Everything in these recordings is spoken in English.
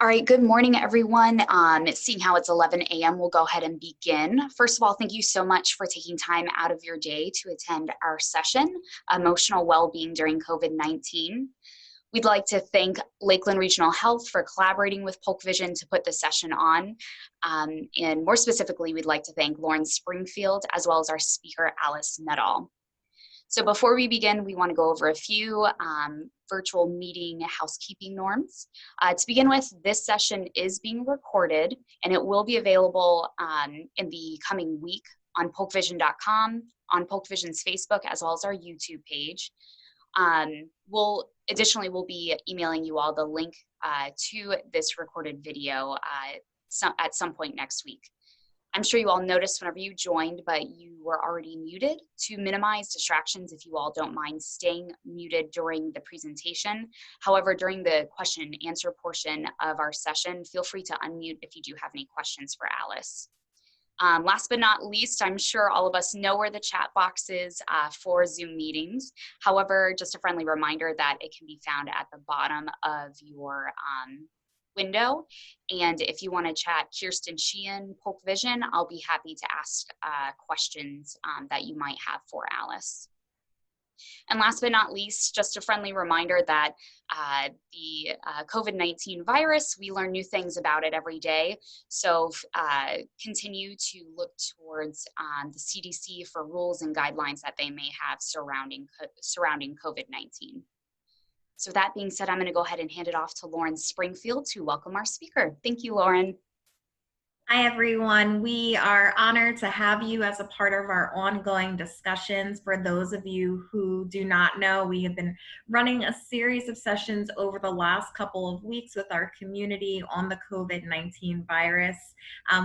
All right, good morning, everyone. Seeing how it's 11 a.m., we'll go ahead and begin. First of all, thank you so much for taking time out of your day to attend our session, Emotional Well-Being During COVID-19. We'd like to thank Lakeland Regional Health for collaborating with Polk Vision to put this session on. And more specifically, we'd like to thank Lauren Springfield, as well as our speaker, Alice Nuttall. So before we begin, we want to go over a few virtual meeting housekeeping norms. To begin with, this session is being recorded and it will be available in the coming week on polkvision.com, on Polk Vision's Facebook, as well as our YouTube page. Additionally, we'll be emailing you all the link to this recorded video at some point next week. I'm sure you all noticed whenever you joined, but you were already muted. To minimize distractions, if you all don't mind staying muted during the presentation. However, during the question and answer portion of our session, feel free to unmute if you do have any questions for Alice. Last but not least, I'm sure all of us know where the chat box is for Zoom meetings. However, just a friendly reminder that it can be found at the bottom of your window. And if you want to chat Kirsten Sheehan, Polk Vision, I'll be happy to ask questions that you might have for Alice. And last but not least, just a friendly reminder that the COVID-19 virus, we learn new things about it every day. So continue to look towards the CDC for rules and guidelines that they may have surrounding COVID-19. So that being said, I'm going to go ahead and hand it off to Lauren Springfield to welcome our speaker. Thank you, Lauren. Hi, everyone. We are honored to have you as a part of our ongoing discussions. For those of you who do not know, we have been running a series of sessions over the last couple of weeks with our community on the COVID-19 virus.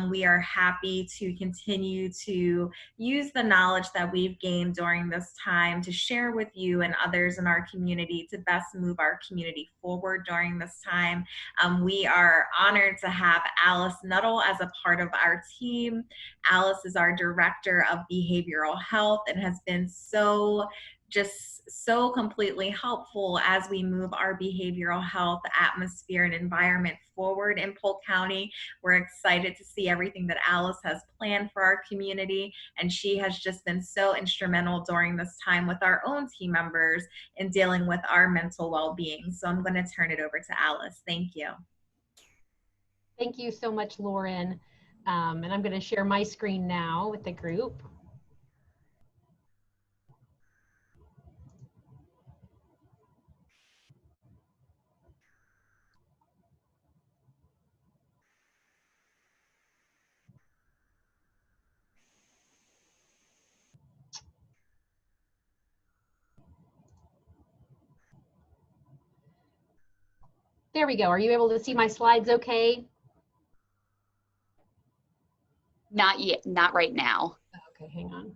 We are happy to continue to use the knowledge that we've gained during this time to share with you and others in our community to best move our community forward during this time. We are honored to have Alice Nuttall as a part of our team. Alice is our director of behavioral health and has been so completely helpful as we move our behavioral health atmosphere and environment forward in Polk County. We're excited to see everything that Alice has planned for our community, and she has just been so instrumental during this time with our own team members in dealing with our mental well-being. So I'm going to turn it over to Alice. Thank you. Thank you so much, Lauren. And I'm going to share my screen now with the group. There we go. Are you able to see my slides okay? Not yet, not right now. Okay, hang on.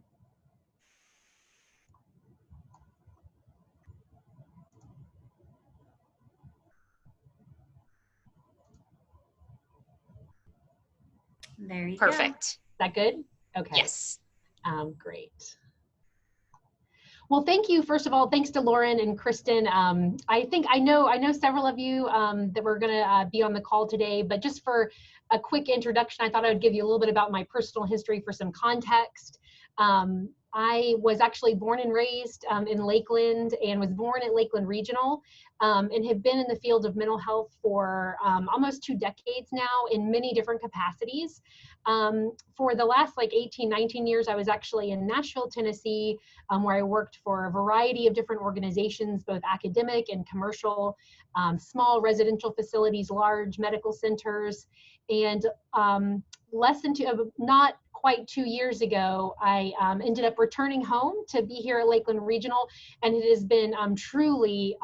There you go. go. Perfect. Is that good? Okay. Yes. Great. Well, thank you. First of all, thanks to Lauren and Kristen. I know several of you that were going to be on the call today, but just for a quick introduction, I thought I would give you a little bit about my personal history for some context. I was actually born and raised in Lakeland and was born at Lakeland Regional and have been in the field of mental health for almost 2 decades now in many different capacities. For the last 18, 19 years, I was actually in Nashville, Tennessee, where I worked for a variety of different organizations, both academic and commercial, small residential facilities, large medical centers, and not quite 2 years ago, I ended up returning home to be here at Lakeland Regional, and it has been truly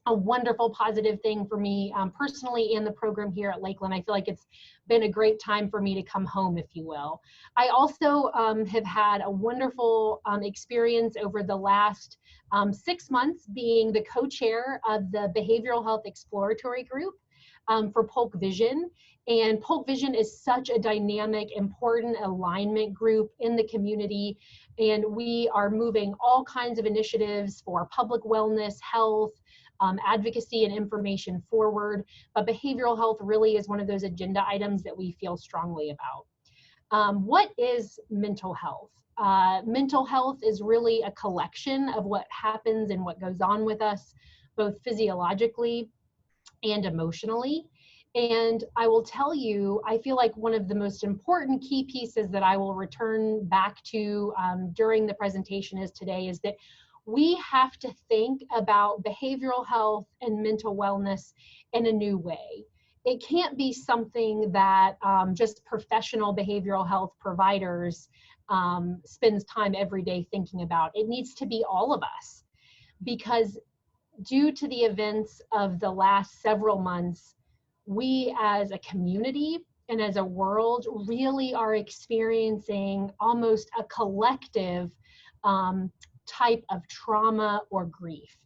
a wonderful, positive thing for me personally and the program here at Lakeland. I feel like it's been a great time for me to come home, if you will. I also have had a wonderful experience over the last 6 months being the co-chair of the Behavioral Health Exploratory Group for Polk Vision. And Polk Vision is such a dynamic, important alignment group in the community. And we are moving all kinds of initiatives for public wellness, health, advocacy and information forward, but behavioral health really is one of those agenda items that we feel strongly about. What is mental health? Mental health is really a collection of what happens and what goes on with us, both physiologically and emotionally. And I will tell you, I feel like one of the most important key pieces that I will return back to during the presentation is that we have to think about behavioral health and mental wellness in a new way. It can't be something that just professional behavioral health providers spends time every day thinking about. It needs to be all of us, because due to the events of the last several months, we as a community and as a world really are experiencing almost a collective type of trauma or grief.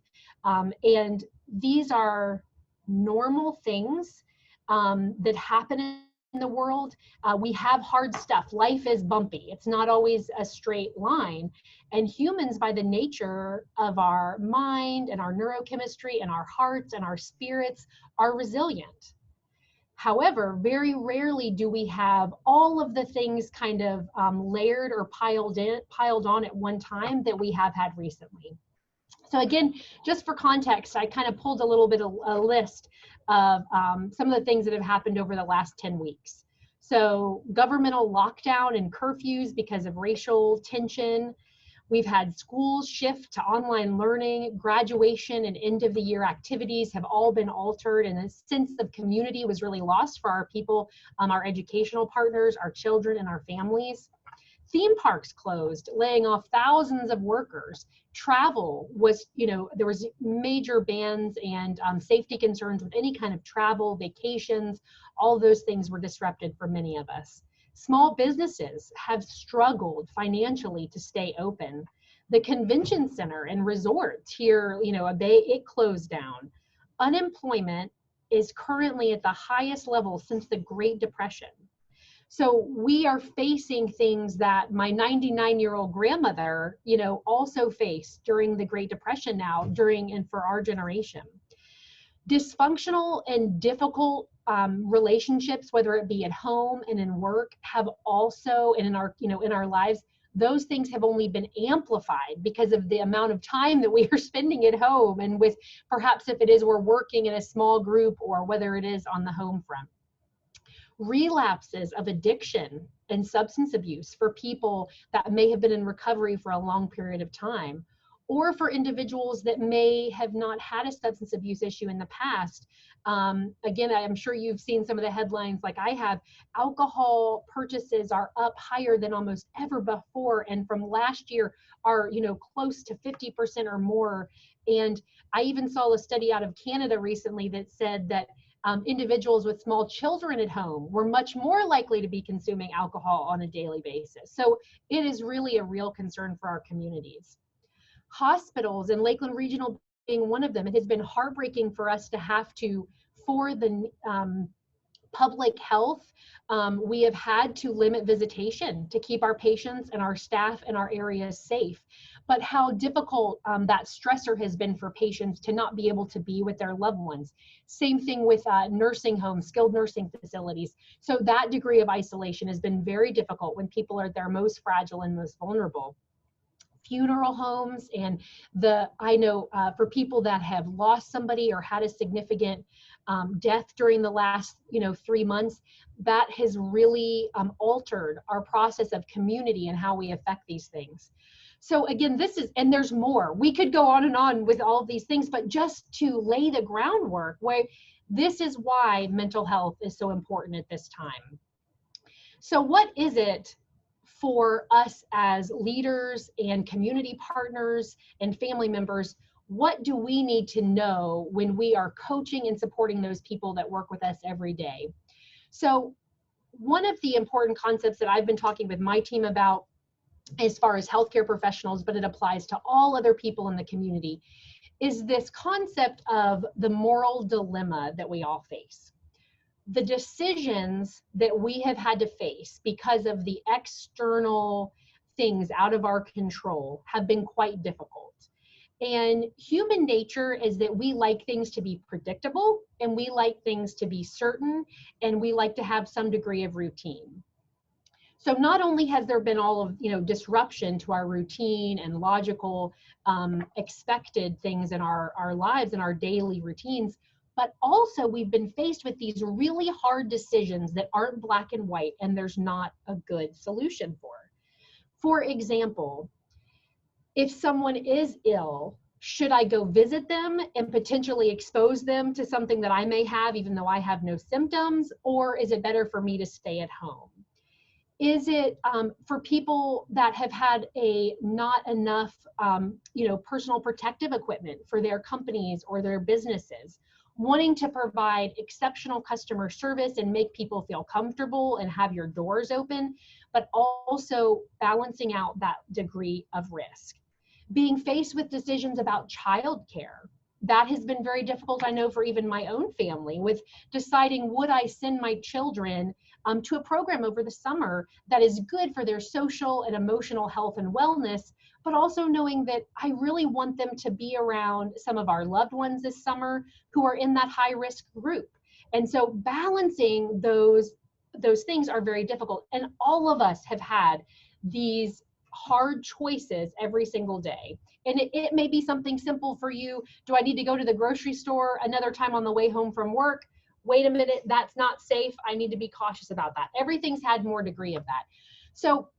And these are normal things that happen in the world. We have hard stuff. Life is bumpy. It's not always a straight line. And humans, by the nature of our mind and our neurochemistry and our hearts and our spirits, are resilient. However, very rarely do we have all of the things kind of layered or piled on at one time that we have had recently. So again, just for context, I kind of pulled a little bit of a list of some of the things that have happened over the last 10 weeks. So governmental lockdown and curfews because of racial tension. We've had schools shift to online learning, graduation and end of the year activities have all been altered, and a sense of community was really lost for our people, our educational partners, our children, and our families. Theme parks closed, laying off thousands of workers. Travel was, there was major bans and safety concerns with any kind of travel, vacations, all those things were disrupted for many of us. Small businesses have struggled financially to stay open. The convention center and resorts here, it closed down. Unemployment is currently at the highest level since the Great Depression. So we are facing things that my 99-year-old grandmother, also faced during the Great Depression now, and for our generation. Dysfunctional and difficult relationships, whether it be at home and in work, have also, and in our lives, those things have only been amplified because of the amount of time that we are spending at home, and with perhaps if it is we're working in a small group or whether it is on the home front. Relapses of addiction and substance abuse for people that may have been in recovery for a long period of time, or for individuals that may have not had a substance abuse issue in the past. Again, I'm sure you've seen some of the headlines like I have. Alcohol purchases are up higher than almost ever before, and from last year are close to 50% or more. And I even saw a study out of Canada recently that said that individuals with small children at home were much more likely to be consuming alcohol on a daily basis. So it is really a real concern for our communities. Hospitals, and Lakeland Regional being one of them, it has been heartbreaking for us to have to, for the public health, we have had to limit visitation to keep our patients and our staff and our areas safe. But how difficult that stressor has been for patients to not be able to be with their loved ones. Same thing with nursing homes, skilled nursing facilities. So that degree of isolation has been very difficult when people are at their most fragile and most vulnerable. Funeral homes, and I know for people that have lost somebody or had a significant death during the last 3 months, that has really altered our process of community and how we affect these things. So again, and there's more. We could go on and on with all of these things, but just to lay the groundwork, where this is why mental health is so important at this time. So what is it for us as leaders and community partners and family members? What do we need to know when we are coaching and supporting those people that work with us every day? So one of the important concepts that I've been talking with my team about as far as healthcare professionals, but it applies to all other people in the community, is this concept of the moral dilemma that we all face. The decisions that we have had to face because of the external things out of our control have been quite difficult. And human nature is that we like things to be predictable, and we like things to be certain, and we like to have some degree of routine. So not only has there been all of, disruption to our routine and logical, expected things in our lives and our daily routines, but also we've been faced with these really hard decisions that aren't black and white, and there's not a good solution for. For example, if someone is ill, should I go visit them and potentially expose them to something that I may have, even though I have no symptoms, or is it better for me to stay at home? Is it for people that have had not enough, personal protective equipment for their companies or their businesses, wanting to provide exceptional customer service and make people feel comfortable and have your doors open, but also balancing out that degree of risk? Being faced with decisions about childcare, that has been very difficult, I know, for even my own family, with deciding, would I send my children to a program over the summer that is good for their social and emotional health and wellness, but also knowing that I really want them to be around some of our loved ones this summer who are in that high risk group. And so balancing those things are very difficult. And all of us have had these hard choices every single day. And it may be something simple for you. Do I need to go to the grocery store another time on the way home from work? Wait a minute, that's not safe. I need to be cautious about that. Everything's had more degree of that. So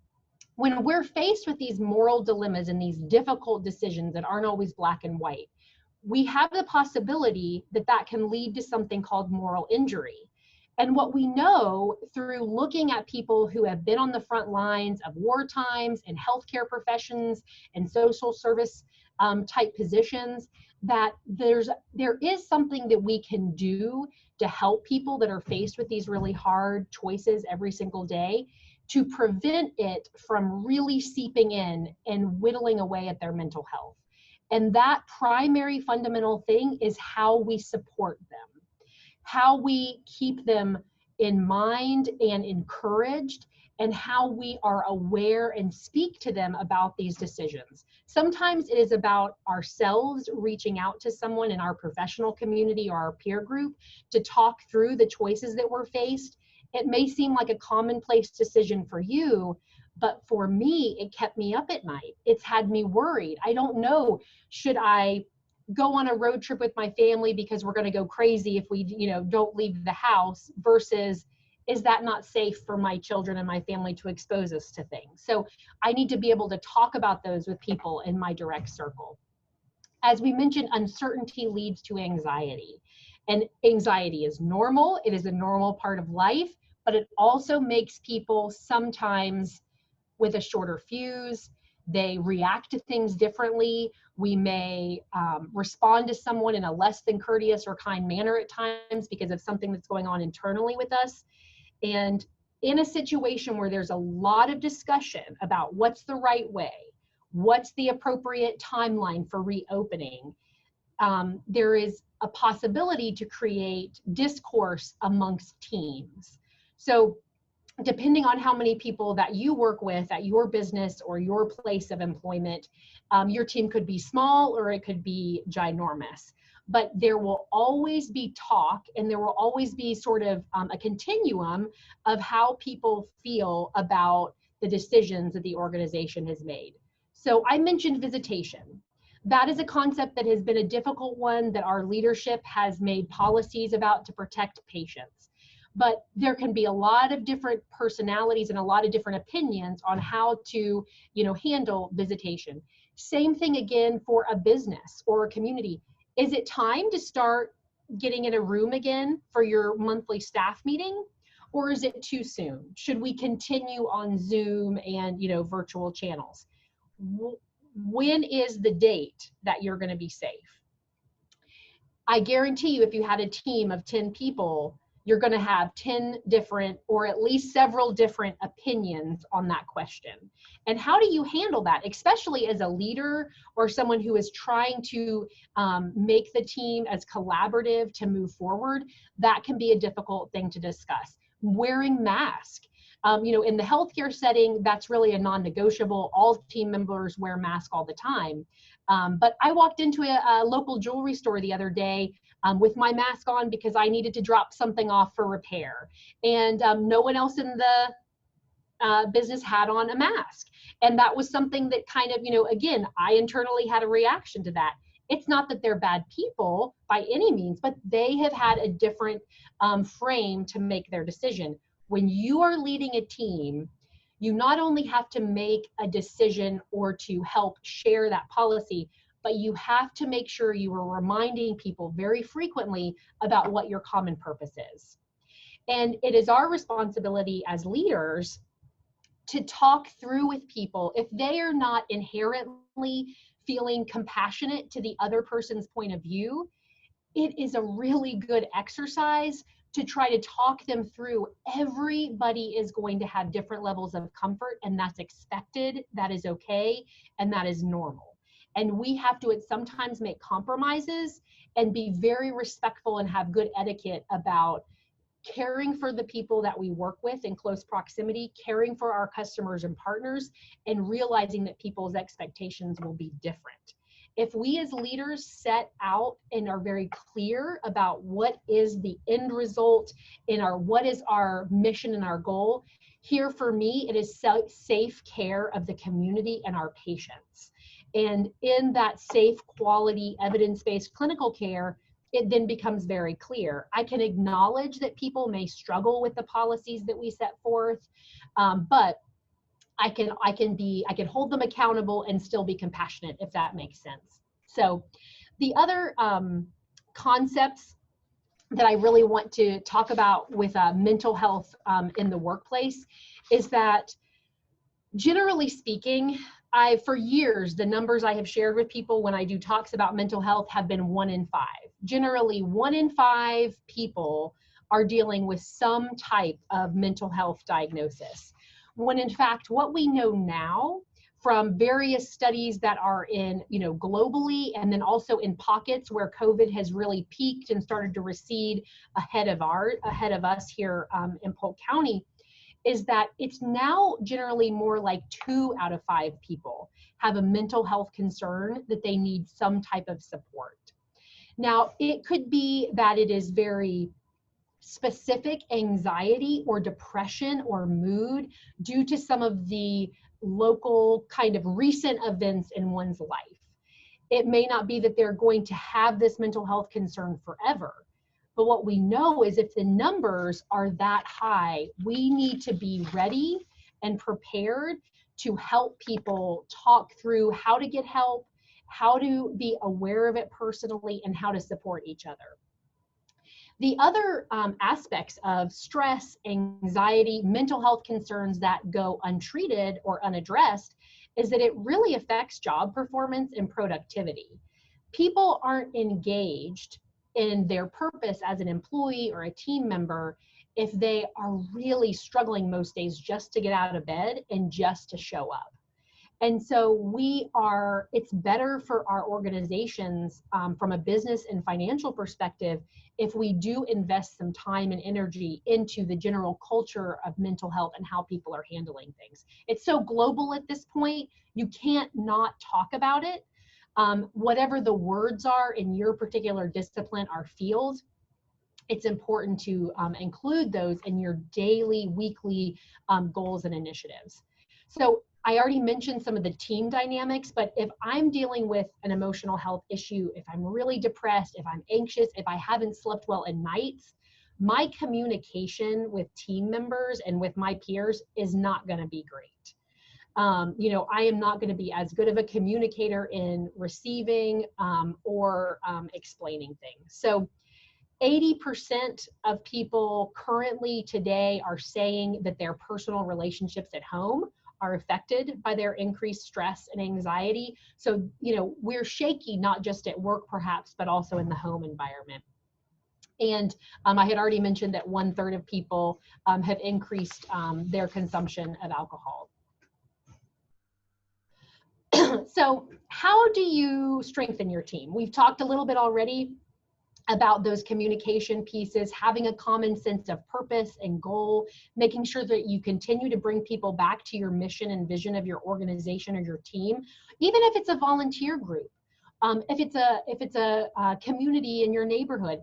when we're faced with these moral dilemmas and these difficult decisions that aren't always black and white, we have the possibility that that can lead to something called moral injury. And what we know through looking at people who have been on the front lines of war times and healthcare professions and social service type positions, that there is something that we can do to help people that are faced with these really hard choices every single day, to prevent it from really seeping in and whittling away at their mental health. And that primary fundamental thing is how we support them, how we keep them in mind and encouraged, and how we are aware and speak to them about these decisions. Sometimes it is about ourselves reaching out to someone in our professional community or our peer group to talk through the choices that we're faced. It may seem like a commonplace decision for you, but for me, it kept me up at night. It's had me worried. I don't know, should I go on a road trip with my family because we're going to go crazy if we, don't leave the house, versus is that not safe for my children and my family to expose us to things? So I need to be able to talk about those with people in my direct circle. As we mentioned, uncertainty leads to anxiety, and anxiety is normal. It is a normal part of life, but it also makes people sometimes with a shorter fuse. They react to things differently. We may respond to someone in a less than courteous or kind manner at times because of something that's going on internally with us. And in a situation where there's a lot of discussion about what's the right way, what's the appropriate timeline for reopening, there is a possibility to create discourse amongst teams. So depending on how many people that you work with at your business or your place of employment, your team could be small or it could be ginormous. But there will always be talk, and there will always be sort of a continuum of how people feel about the decisions that the organization has made. So I mentioned visitation. That is a concept that has been a difficult one that our leadership has made policies about to protect patients. But there can be a lot of different personalities and a lot of different opinions on how to, handle visitation. Same thing again for a business or a community. Is it time to start getting in a room again for your monthly staff meeting? Or is it too soon? Should we continue on Zoom and, virtual channels? When is the date that you're going to be safe? I guarantee you, if you had a team of 10 people, you're going to have 10 different, or at least several different opinions on that question. And how do you handle that, especially as a leader or someone who is trying to make the team as collaborative to move forward? That can be a difficult thing to discuss. Wearing masks. In the healthcare setting, that's really a non-negotiable. All team members wear masks all the time. But I walked into a local jewelry store the other day with my mask on because I needed to drop something off for repair. And no one else in the business had on a mask. And that was something that kind of, again, I internally had a reaction to that. It's not that they're bad people by any means, but they have had a different frame to make their decision. When you are leading a team, you not only have to make a decision or to help share that policy, but you have to make sure you are reminding people very frequently about what your common purpose is. And it is our responsibility as leaders to talk through with people if they are not inherently feeling compassionate to the other person's point of view. It is a really good exercise to try to talk them through. Everybody is going to have different levels of comfort, and that's expected, that is okay, and that is normal. And we have to sometimes make compromises and be very respectful and have good etiquette about caring for the people that we work with in close proximity, caring for our customers and partners, and realizing that people's expectations will be different. If we as leaders set out and are very clear about what is the end result in what is our mission and our goal, here for me, it is safe care of the community and our patients. And in that safe, quality, evidence-based clinical care, it then becomes very clear. I can acknowledge that people may struggle with the policies that we set forth, but I can hold them accountable and still be compassionate, if that makes sense. So the other concepts that I really want to talk about with mental health in the workplace is that, generally speaking, for years, the numbers I have shared with people when I do talks about mental health have been 1 in 5. Generally, 1 in 5 people are dealing with some type of mental health diagnosis. When in fact, what we know now from various studies that are in, globally, and then also in pockets where COVID has really peaked and started to recede ahead of us here in Polk County, is that it's now generally more like 2 out of 5 people have a mental health concern that they need some type of support. Now, it could be that it is very specific anxiety or depression or mood due to some of the local kind of recent events in one's life. It may not be that they're going to have this mental health concern forever. But what we know is if the numbers are that high, we need to be ready and prepared to help people talk through how to get help, how to be aware of it personally, and how to support each other. The other aspects of stress, anxiety, mental health concerns that go untreated or unaddressed is that it really affects job performance and productivity. People aren't engaged in their purpose as an employee or a team member if they are really struggling most days just to get out of bed and just to show up. And so it's better for our organizations from a business and financial perspective if we do invest some time and energy into the general culture of mental health and how people are handling things. It's so global at this point, you can't not talk about it. Whatever the words are in your particular discipline or field, it's important to include those in your daily, weekly goals and initiatives. So I already mentioned some of the team dynamics, but if I'm dealing with an emotional health issue, if I'm really depressed, if I'm anxious, if I haven't slept well at nights, my communication with team members and with my peers is not going to be great. I am not going to be as good of a communicator in receiving or explaining things. So 80% of people currently today are saying that their personal relationships at home are affected by their increased stress and anxiety. So, we're shaky, not just at work perhaps, but also in the home environment. And I had already mentioned that 1/3 of people have increased their consumption of alcohol. So how do you strengthen your team? We've talked a little bit already about those communication pieces, having a common sense of purpose and goal, making sure that you continue to bring people back to your mission and vision of your organization or your team, even if it's a volunteer group. If it's a community in your neighborhood,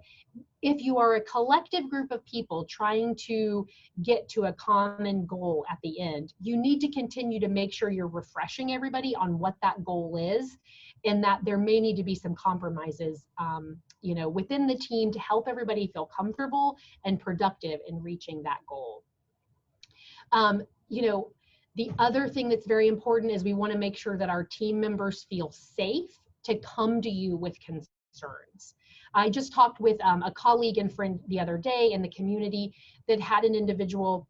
if you are a collective group of people trying to get to a common goal at the end, you need to continue to make sure you're refreshing everybody on what that goal is, and that there may need to be some compromises, within the team to help everybody feel comfortable and productive in reaching that goal. The other thing that's very important is we want to make sure that our team members feel safe to come to you with concerns. I just talked with a colleague and friend the other day in the community that had an individual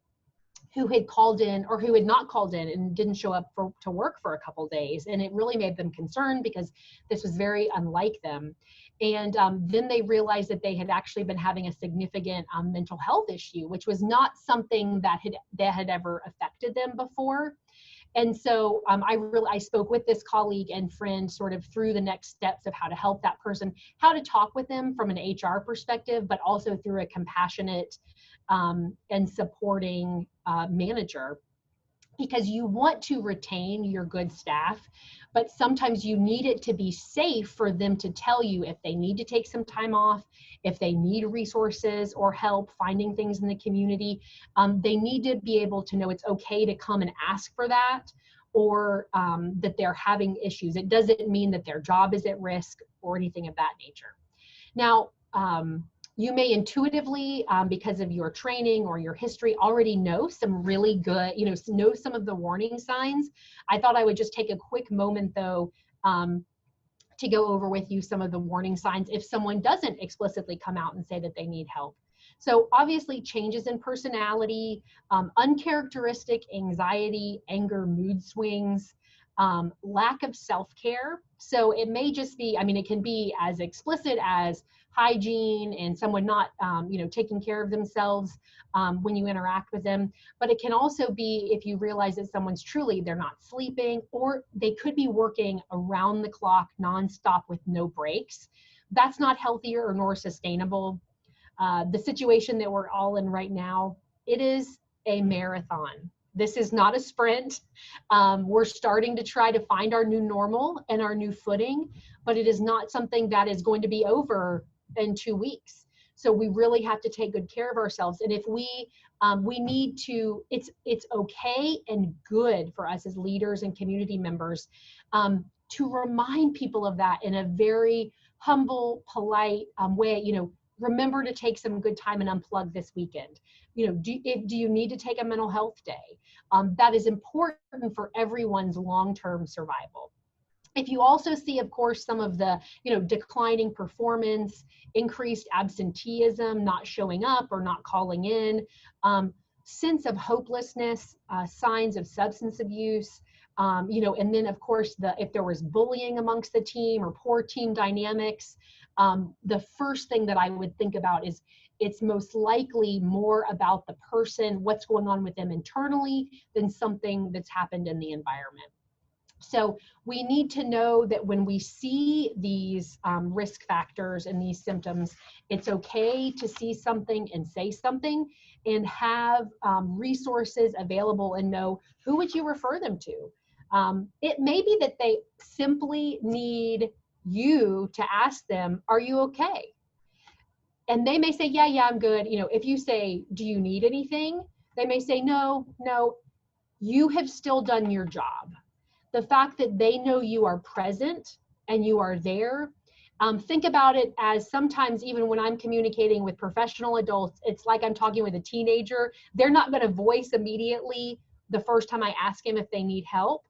who had called in or who had not called in and didn't show up to work for a couple days. And it really made them concerned because this was very unlike them. And then they realized that they had actually been having a significant mental health issue, which was not something that had ever affected them before. And so I spoke with this colleague and friend sort of through the next steps of how to help that person, how to talk with them from an HR perspective, but also through a compassionate and supporting manager, because you want to retain your good staff, but sometimes you need it to be safe for them to tell you if they need to take some time off, if they need resources or help finding things in the community. They need to be able to know it's okay to come and ask for that, or that they're having issues. It doesn't mean that their job is at risk or anything of that nature. Now, you may intuitively, because of your training or your history, already know some really good, know some of the warning signs. I thought I would just take a quick moment though, to go over with you some of the warning signs if someone doesn't explicitly come out and say that they need help. So obviously changes in personality, uncharacteristic anxiety, anger, mood swings, lack of self-care. So it may just be, it can be as explicit as hygiene and someone not, taking care of themselves when you interact with them. But it can also be if you realize that someone's truly, they're not sleeping, or they could be working around the clock nonstop with no breaks. That's not healthier or nor sustainable. The situation that we're all in right now, it is a marathon. This is not a sprint. We're starting to try to find our new normal and our new footing, but it is not something that is going to be over in 2 weeks. So we really have to take good care of ourselves. And if we need to, it's okay and good for us as leaders and community members to remind people of that in a very humble, polite way. Remember to take some good time and unplug this weekend. Do you need to take a mental health day? That is important for everyone's long-term survival. If you also see, of course, some of the, declining performance, increased absenteeism, not showing up or not calling in, sense of hopelessness, signs of substance abuse, and then of course, if there was bullying amongst the team or poor team dynamics, the first thing that I would think about is it's most likely more about the person, what's going on with them internally, than something that's happened in the environment. So we need to know that when we see these risk factors and these symptoms, it's okay to see something and say something, and have resources available and know who would you refer them to. It may be that they simply need you to ask them, are you okay? And they may say, yeah, I'm good. If you say, do you need anything? They may say, no, you have still done your job. The fact that they know you are present and you are there, think about it as sometimes even when I'm communicating with professional adults, it's like I'm talking with a teenager. They're not going to voice immediately the first time I ask them if they need help.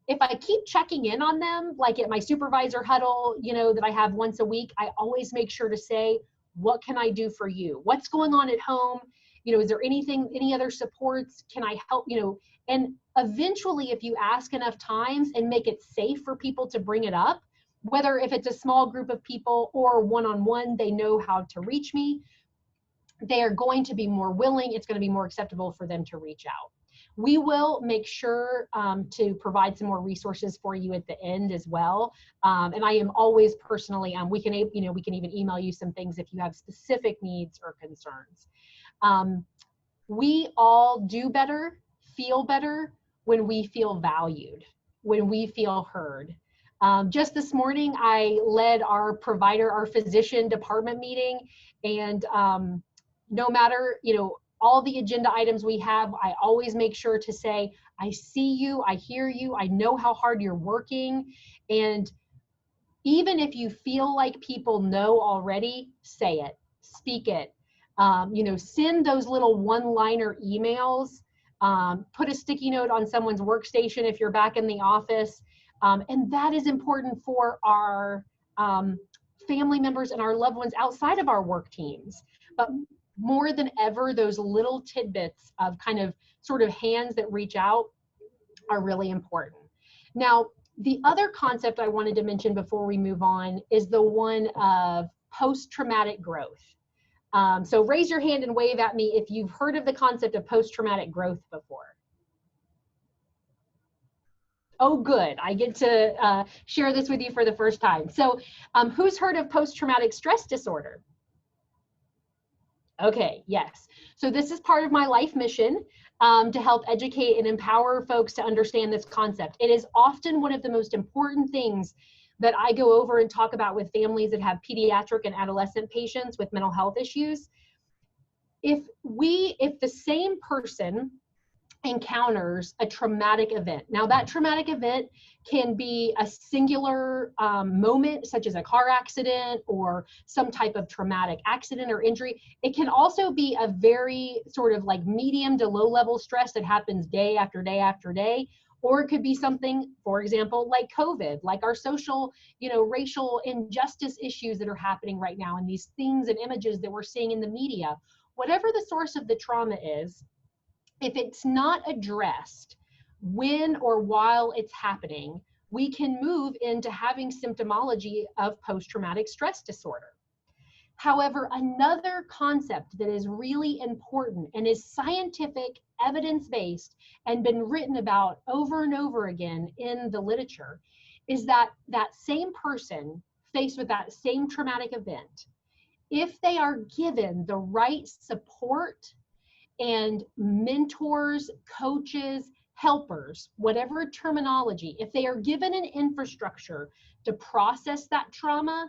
If I keep checking in on them, like at my supervisor huddle, that I have once a week, I always make sure to say, what can I do for you? What's going on at home? Is there any other supports? Can I help? And eventually, if you ask enough times and make it safe for people to bring it up, whether if it's a small group of people or one-on-one, they know how to reach me, they are going to be more willing. It's going to be more acceptable for them to reach out. We will make sure to provide some more resources for you at the end as well. And I am always personally, we can even email you some things if you have specific needs or concerns. We all do better, feel better when we feel valued, when we feel heard. Just this morning, I led our physician department meeting, and no matter, all the agenda items we have, I always make sure to say, I see you, I hear you, I know how hard you're working. And even if you feel like people know already, say it, speak it. Send those little one-liner emails, put a sticky note on someone's workstation if you're back in the office. And that is important for our family members and our loved ones outside of our work teams. But more than ever, those little tidbits of kind of sort of hands that reach out are really important. Now, the other concept I wanted to mention before we move on is the one of post-traumatic growth. So raise your hand and wave at me if you've heard of the concept of post-traumatic growth before. Oh, good. I get to share this with you for the first time. So who's heard of post-traumatic stress disorder? Okay, yes. So this is part of my life mission to help educate and empower folks to understand this concept. It is often one of the most important things that I go over and talk about with families that have pediatric and adolescent patients with mental health issues. If the same person encounters a traumatic event. Now that traumatic event can be a singular moment, such as a car accident or some type of traumatic accident or injury. It can also be a very sort of like medium to low level stress that happens day after day after day. Or it could be something, for example, like COVID, like our social, racial injustice issues that are happening right now, and these things and images that we're seeing in the media. Whatever the source of the trauma is, if it's not addressed when or while it's happening, we can move into having symptomology of post-traumatic stress disorder. However, another concept that is really important and is scientific, evidence-based, and been written about over and over again in the literature is that that same person faced with that same traumatic event, if they are given the right support and mentors, coaches, helpers, whatever terminology, if they are given an infrastructure to process that trauma,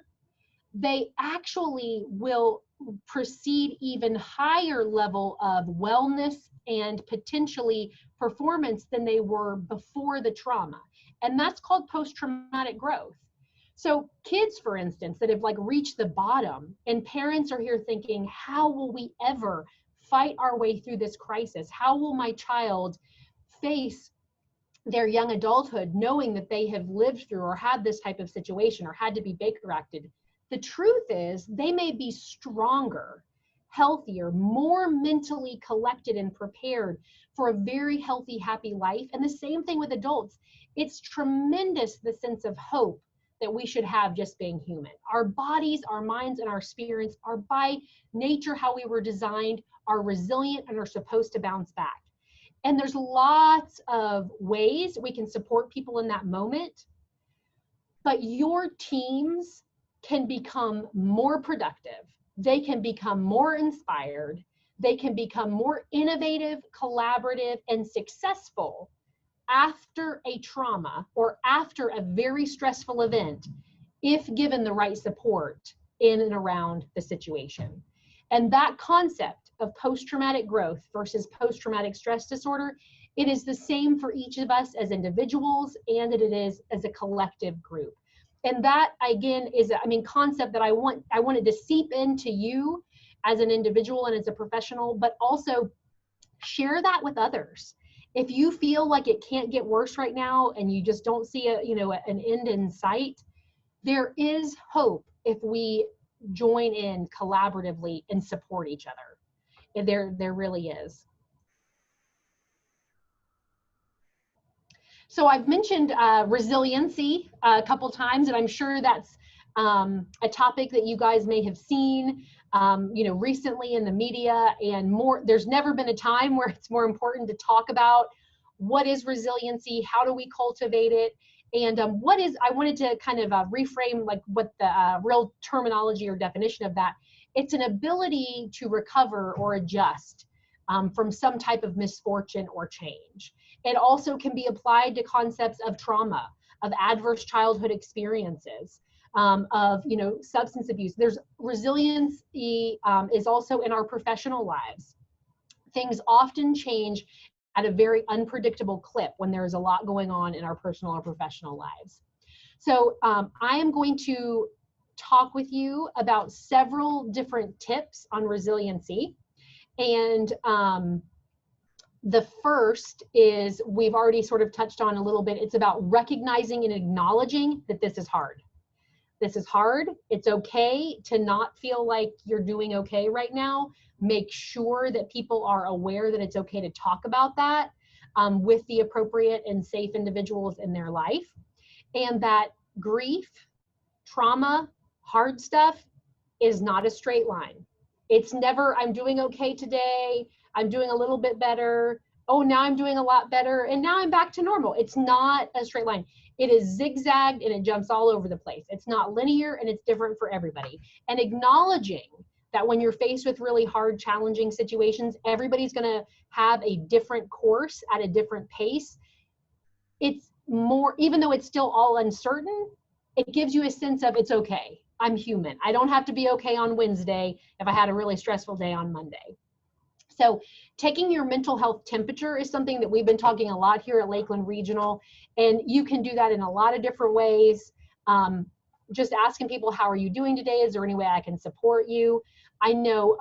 they actually will proceed even higher level of wellness and potentially performance than they were before the trauma. And that's called post-traumatic growth. So kids, for instance, that have reached the bottom, and parents are here thinking, how will we ever fight our way through this crisis? How will my child face their young adulthood knowing that they have lived through or had this type of situation or had to be Baker acted? The truth is they may be stronger, healthier, more mentally collected and prepared for a very healthy, happy life. And the same thing with adults. It's tremendous, the sense of hope that we should have just being human. Our bodies, our minds, and our spirits are by nature how we were designed, are resilient, and are supposed to bounce back. And there's lots of ways we can support people in that moment, but your teams can become more productive. They can become more inspired. They can become more innovative, collaborative, and successful after a trauma or after a very stressful event, if given the right support in and around the situation. And that concept of post-traumatic growth versus post-traumatic stress disorder, it is the same for each of us as individuals, and it is as a collective group. And that, again, is a concept that I wanted to seep into you as an individual and as a professional, but also share that with others. If you feel like it can't get worse right now and you just don't see an end in sight, there is hope if we join in collaboratively and support each other. There really is. So I've mentioned resiliency a couple times, and I'm sure that's a topic that you guys may have seen recently in the media and more. There's never been a time where it's more important to talk about what is resiliency, how do we cultivate it, and I wanted to kind of reframe what the real terminology or definition of that. It's an ability to recover or adjust from some type of misfortune or change. It also can be applied to concepts of trauma, of adverse childhood experiences, of, you know, substance abuse. There's resiliency is also in our professional lives. Things often change at a very unpredictable clip when there's a lot going on in our personal or professional lives. So I am going to talk with you about several different tips on resiliency. And the first is, we've already sort of touched on a little bit. It's about recognizing and acknowledging that this is hard. This is hard. It's okay to not feel like you're doing okay right now. Make sure that people are aware that it's okay to talk about that with the appropriate and safe individuals in their life. And that grief, trauma, hard stuff is not a straight line. It's never, I'm doing okay today, I'm doing a little bit better, oh, now I'm doing a lot better, and now I'm back to normal. It's not a straight line. It is zigzagged and it jumps all over the place. It's not linear and it's different for everybody. And acknowledging that when you're faced with really hard, challenging situations, everybody's gonna have a different course at a different pace. It's more, even though it's still all uncertain, it gives you a sense of it's okay. I'm human. I don't have to be okay on Wednesday if I had a really stressful day on Monday. So taking your mental health temperature is something that we've been talking a lot here at Lakeland Regional, and you can do that in a lot of different ways. Just asking people, how are you doing today? Is there any way I can support you? I know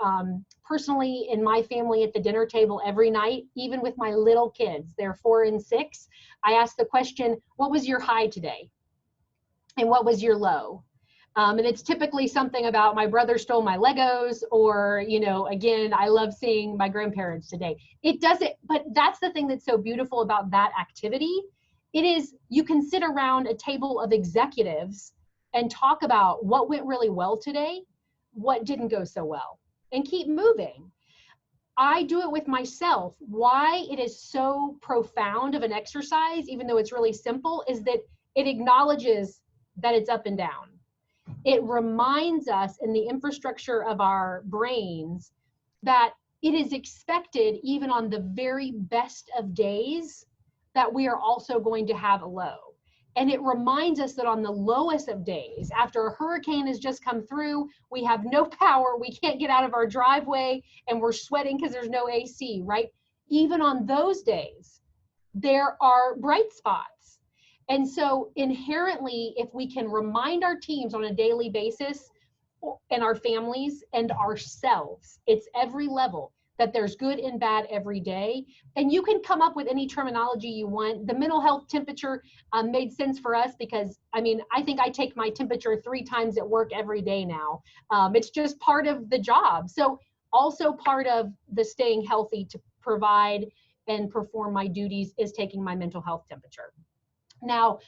personally in my family at the dinner table every night, even with my little kids, they're 4 and 6, I ask the question, what was your high today? And what was your low? And it's typically something about my brother stole my Legos, or, you know, again, I love seeing my grandparents today. It doesn't, but that's the thing that's so beautiful about that activity. It is, you can sit around a table of executives and talk about what went really well today, what didn't go so well, and keep moving. I do it with myself. Why it is so profound of an exercise, even though it's really simple, is that it acknowledges that it's up and down. It reminds us in the infrastructure of our brains that it is expected, even on the very best of days, that we are also going to have a low. And it reminds us that on the lowest of days, after a hurricane has just come through, we have no power, we can't get out of our driveway, and we're sweating because there's no AC, right? Even on those days, there are bright spots. And so inherently, if we can remind our teams on a daily basis, and our families and ourselves, it's every level, that there's good and bad every day. And you can come up with any terminology you want. The mental health temperature made sense for us because, I mean, I think I take my temperature 3 times at work every day now. It's just part of the job. So also part of the staying healthy to provide and perform my duties is taking my mental health temperature. Now,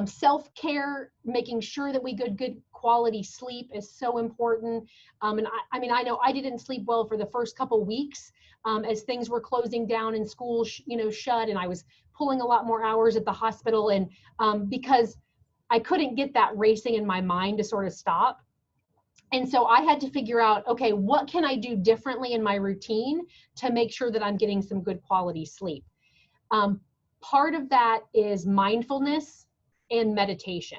self-care, making sure that we get good quality sleep is so important. And I mean, I know I didn't sleep well for the first couple weeks as things were closing down and school, shut, and I was pulling a lot more hours at the hospital, and because I couldn't get that racing in my mind to sort of stop. And so I had to figure out, okay, what can I do differently in my routine to make sure that I'm getting some good quality sleep? Part of that is mindfulness and meditation.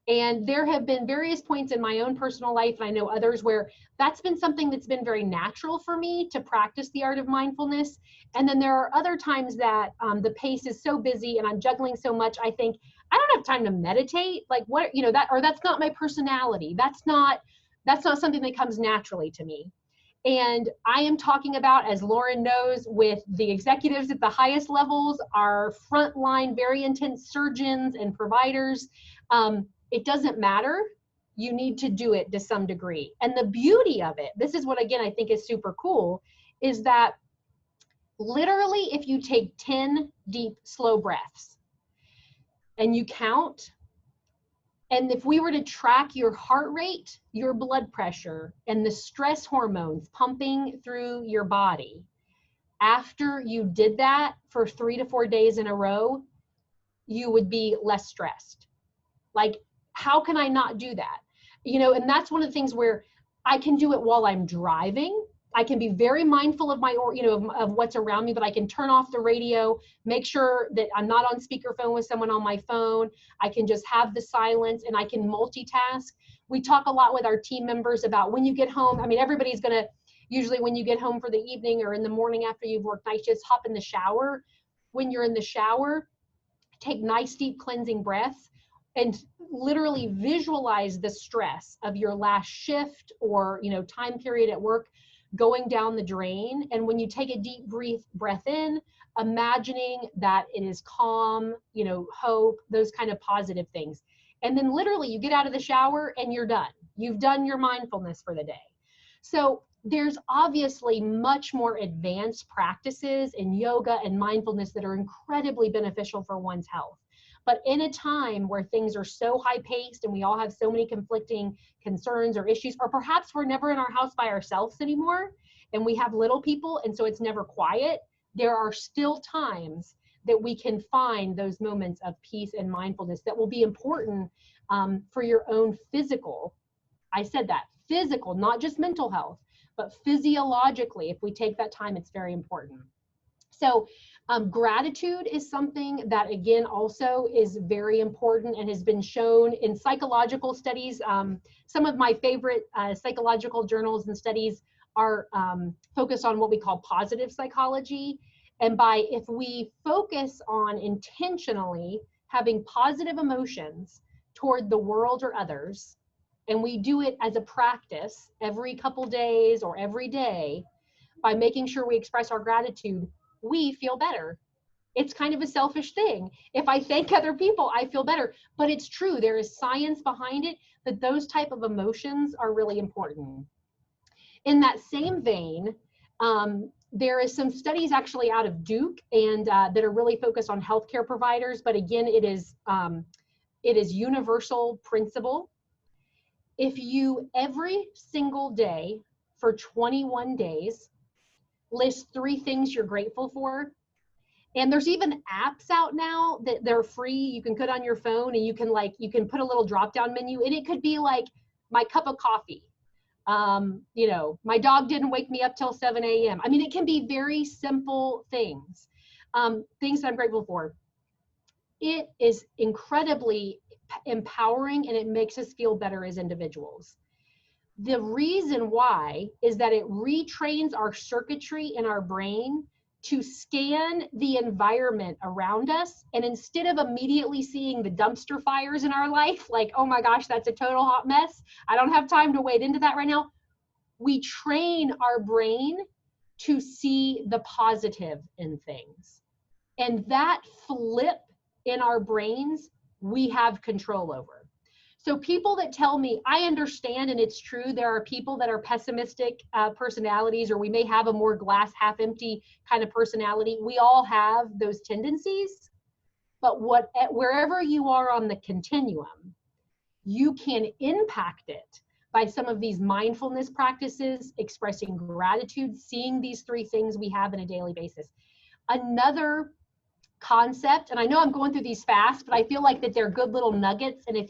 And there have been various points in my own personal life, and I know others, where that's been something that's been very natural for me to practice the art of mindfulness. And then there are other times that the pace is so busy and I'm juggling so much, I think, I don't have time to meditate. Like what, that's not my personality. That's not something that comes naturally to me. And I am talking about, as Lauren knows, with the executives at the highest levels, our frontline, very intense surgeons and providers. It doesn't matter. You need to do it to some degree. And the beauty of it, this is what, again, I think is super cool, is that literally if you take 10 deep, slow breaths and you count, and if we were to track your heart rate, your blood pressure, and the stress hormones pumping through your body, after you did that for 3 to 4 days in a row, you would be less stressed. Like, how can I not do that? And that's one of the things where I can do it while I'm driving. I can be very mindful of my, of what's around me, but I can turn off the radio, make sure that I'm not on speakerphone with someone on my phone. I can just have the silence, and I can multitask. We talk a lot with our team members about when you get home. I mean, everybody's going to, usually when you get home for the evening or in the morning after you've worked night shifts, hop in the shower. When you're in the shower, take nice deep cleansing breaths and literally visualize the stress of your last shift or, time period at work going down the drain. And when you take a deep breath in, imagining that it is calm, hope, those kind of positive things. And then literally you get out of the shower and you're done. You've done your mindfulness for the day. So there's obviously much more advanced practices in yoga and mindfulness that are incredibly beneficial for one's health. But in a time where things are so high paced and we all have so many conflicting concerns or issues, or perhaps we're never in our house by ourselves anymore and we have little people and so it's never quiet, there are still times that we can find those moments of peace and mindfulness that will be important for your own physical. I said that, physical, not just mental health, but physiologically. If we take that time, it's very important. So gratitude is something that, again, also is very important and has been shown in psychological studies. Some of my favorite psychological journals and studies are focused on what we call positive psychology. And if we focus on intentionally having positive emotions toward the world or others, and we do it as a practice every couple days or every day, by making sure we express our gratitude, we feel better. It's kind of a selfish thing. If I thank other people, I feel better. But it's true. There is science behind it that those type of emotions are really important. In that same vein, there is some studies actually out of Duke and that are really focused on healthcare providers. But again, it is universal principle. If you every single day for 21 days list 3 things you're grateful for, and there's even apps out now that they're free, you can put on your phone, and you can put a little drop down menu, and it could be like my cup of coffee, my dog didn't wake me up till 7 a.m. I mean, it can be very simple things, things that I'm grateful for. It is incredibly empowering, and it makes us feel better as individuals. The reason why is that it retrains our circuitry in our brain to scan the environment around us. And instead of immediately seeing the dumpster fires in our life, like, oh my gosh, that's a total hot mess, I don't have time to wade into that right now, we train our brain to see the positive in things. And that flip in our brains, we have control over. So people that tell me, I understand, and it's true, there are people that are pessimistic personalities, or we may have a more glass half empty kind of personality. We all have those tendencies, but wherever you are on the continuum, you can impact it by some of these mindfulness practices, expressing gratitude, seeing these 3 things we have on a daily basis. Another concept, and I know I'm going through these fast, but I feel like that they're good little nuggets, and if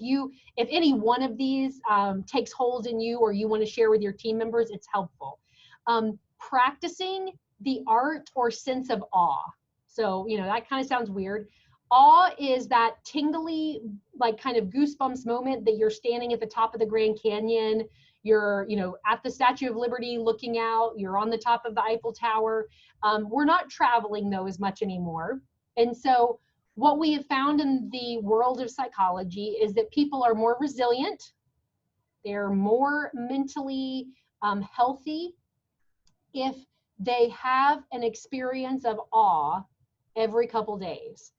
any one of these takes hold in you, or you want to share with your team members, it's helpful. Practicing the art or sense of awe. So that kind of sounds weird. Awe is that tingly, like kind of goosebumps moment that you're standing at the top of the Grand Canyon, you're at the Statue of Liberty looking out, you're on the top of the Eiffel Tower. We're not traveling though as much anymore. And so what we have found in the world of psychology is that people are more resilient. They're more mentally healthy if they have an experience of awe every couple days.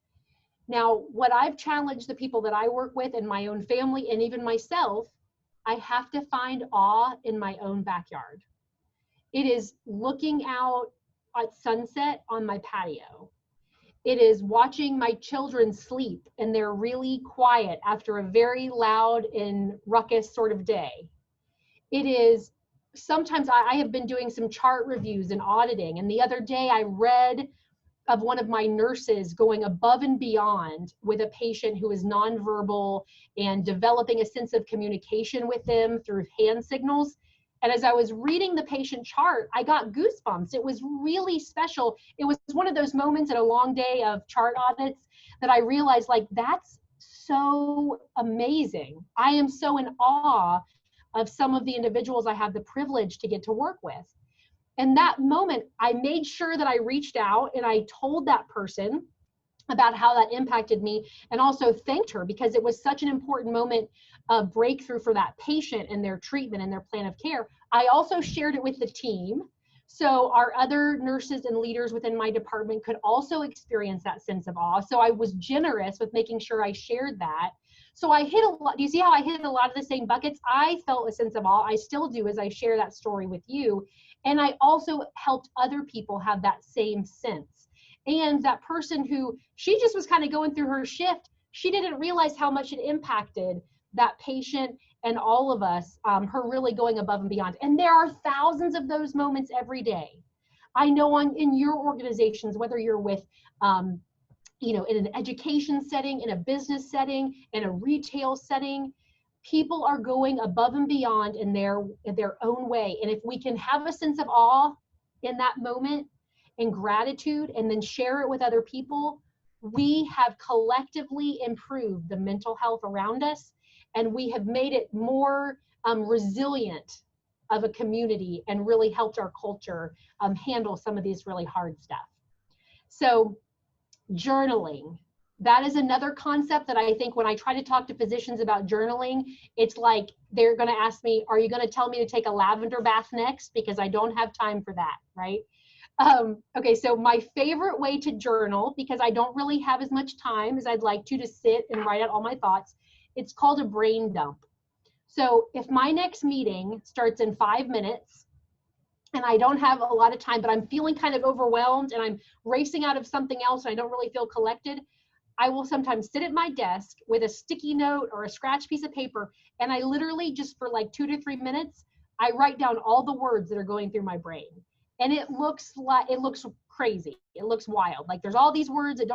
Now, what I've challenged the people that I work with in my own family and even myself, I have to find awe in my own backyard. It is looking out at sunset on my patio. It is watching my children sleep and they're really quiet after a very loud and ruckus sort of day. It is sometimes I have been doing some chart reviews and auditing, and the other day I read of one of my nurses going above and beyond with a patient who is nonverbal and developing a sense of communication with them through hand signals. And as I was reading the patient chart, I got goosebumps. It was really special. It was one of those moments in a long day of chart audits that I realized, like, that's so amazing. I am so in awe of some of the individuals I have the privilege to get to work with. And that moment, I made sure that I reached out and I told that person about how that impacted me, and also thanked her, because it was such an important moment of breakthrough for that patient and their treatment and their plan of care. I also shared it with the team, so our other nurses and leaders within my department could also experience that sense of awe. So I was generous with making sure I shared that. So I hit a lot. Do you see how I hit a lot of the same buckets? I felt a sense of awe. I still do as I share that story with you. And I also helped other people have that same sense. And that person who, she just was kind of going through her shift, she didn't realize how much it impacted that patient and all of us, her really going above and beyond. And there are thousands of those moments every day. I know in your organizations, whether you're with, in an education setting, in a business setting, in a retail setting, people are going above and beyond in their own way. And if we can have a sense of awe in that moment and gratitude, and then share it with other people, we have collectively improved the mental health around us, and we have made it more resilient of a community, and really helped our culture handle some of these really hard stuff. So journaling, that is another concept that I think when I try to talk to physicians about journaling, it's like they're going to ask me, are you going to tell me to take a lavender bath next? Because I don't have time for that, right? Okay, so my favorite way to journal, because I don't really have as much time as I'd like to sit and write out all my thoughts, it's called a brain dump. So if my next meeting starts in 5 minutes and I don't have a lot of time, but I'm feeling kind of overwhelmed and I'm racing out of something else and I don't really feel collected, I will sometimes sit at my desk with a sticky note or a scratch piece of paper, and I literally just for like 2 to 3 minutes, I write down all the words that are going through my brain. And it looks crazy. It looks wild. Like there's all these words that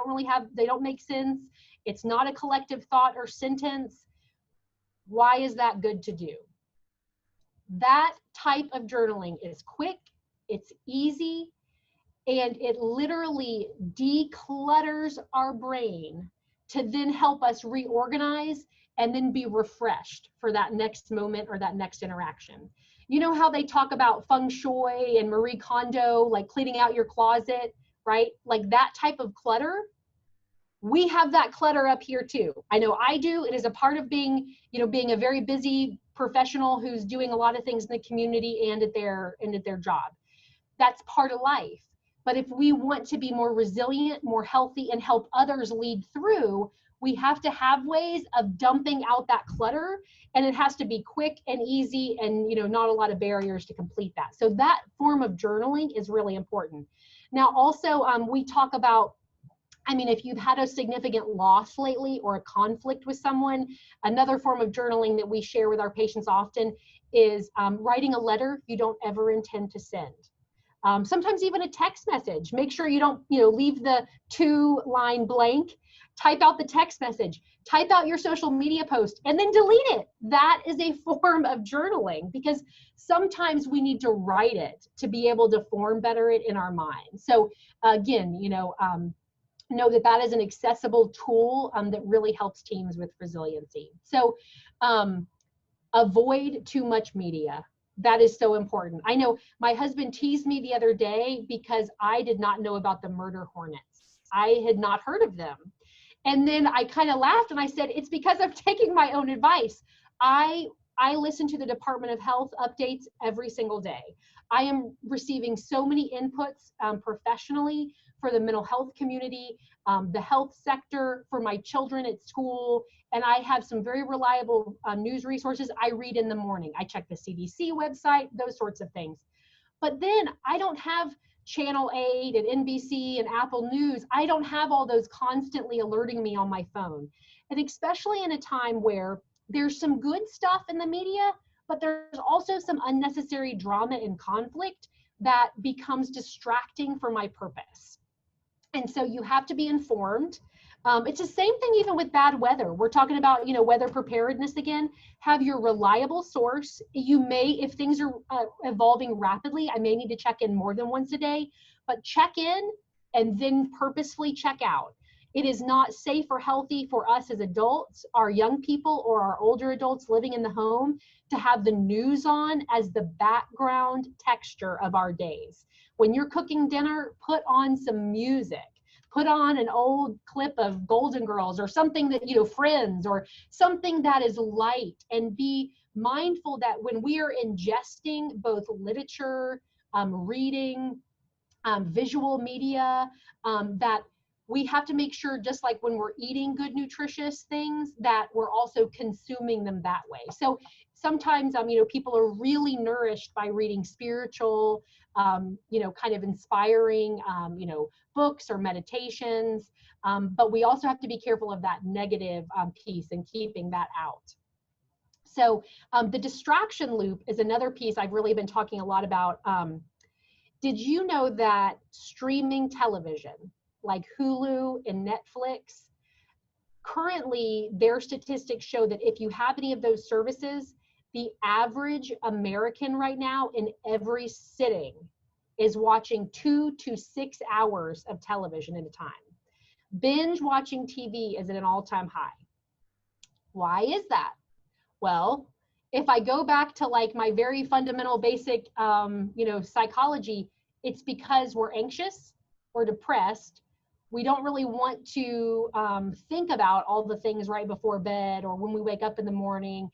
they don't make sense. It's not a collective thought or sentence. Why is that good to do? That type of journaling is quick, it's easy, and it literally declutters our brain to then help us reorganize and then be refreshed for that next moment or that next interaction. You know how they talk about feng shui and Marie Kondo, like cleaning out your closet, right? Like that type of clutter. We have that clutter up here too. I know I do. It is a part of being a very busy professional who's doing a lot of things in the community and at their job. That's part of life. But if we want to be more resilient, more healthy, and help others lead through, we have to have ways of dumping out that clutter, and it has to be quick and easy, and not a lot of barriers to complete that. So that form of journaling is really important. Now also we talk about, if you've had a significant loss lately or a conflict with someone, another form of journaling that we share with our patients often is writing a letter you don't ever intend to send. Sometimes even a text message. Make sure you don't leave the 2-line blank. Type out the text message, type out your social media post, and then delete it. That is a form of journaling, because sometimes we need to write it to be able to form better it in our mind. So again, know that is an accessible tool that really helps teams with resiliency. So avoid too much media. That is so important. I know my husband teased me the other day because I did not know about the murder hornets. I had not heard of them. And then I kind of laughed and I said, it's because I'm taking my own advice. I listen to the Department of Health updates every single day. I am receiving so many inputs professionally for the mental health community, the health sector, for my children at school, and I have some very reliable news resources I read in the morning. I check the CDC website, those sorts of things. But then I don't have Channel 8 and NBC and Apple News. I don't have all those constantly alerting me on my phone. And especially in a time where there's some good stuff in the media, but there's also some unnecessary drama and conflict that becomes distracting for my purpose. And so you have to be informed. It's the same thing even with bad weather. We're talking about, weather preparedness again. Have your reliable source. You may, if things are evolving rapidly, I may need to check in more than once a day, but check in and then purposefully check out. It is not safe or healthy for us as adults, our young people or our older adults living in the home, to have the news on as the background texture of our days. When you're cooking dinner, put on some music. Put on an old clip of Golden Girls or something that, Friends, or something that is light, and be mindful that when we are ingesting both literature, reading, visual media, that we have to make sure, just like when we're eating good, nutritious things, that we're also consuming them that way. So sometimes, people are really nourished by reading spiritual, kind of inspiring, books or meditations. But we also have to be careful of that negative piece and keeping that out. So the distraction loop is another piece I've really been talking a lot about. Did you know that streaming television, like Hulu and Netflix, currently their statistics show that if you have any of those services, the average American right now in every sitting is watching 2 to 6 hours of television at a time. Binge watching TV is at an all-time high. Why is that? Well, if I go back to like my very fundamental basic, psychology, it's because we're anxious, we're depressed. We don't really want to think about all the things right before bed or when we wake up in the morning.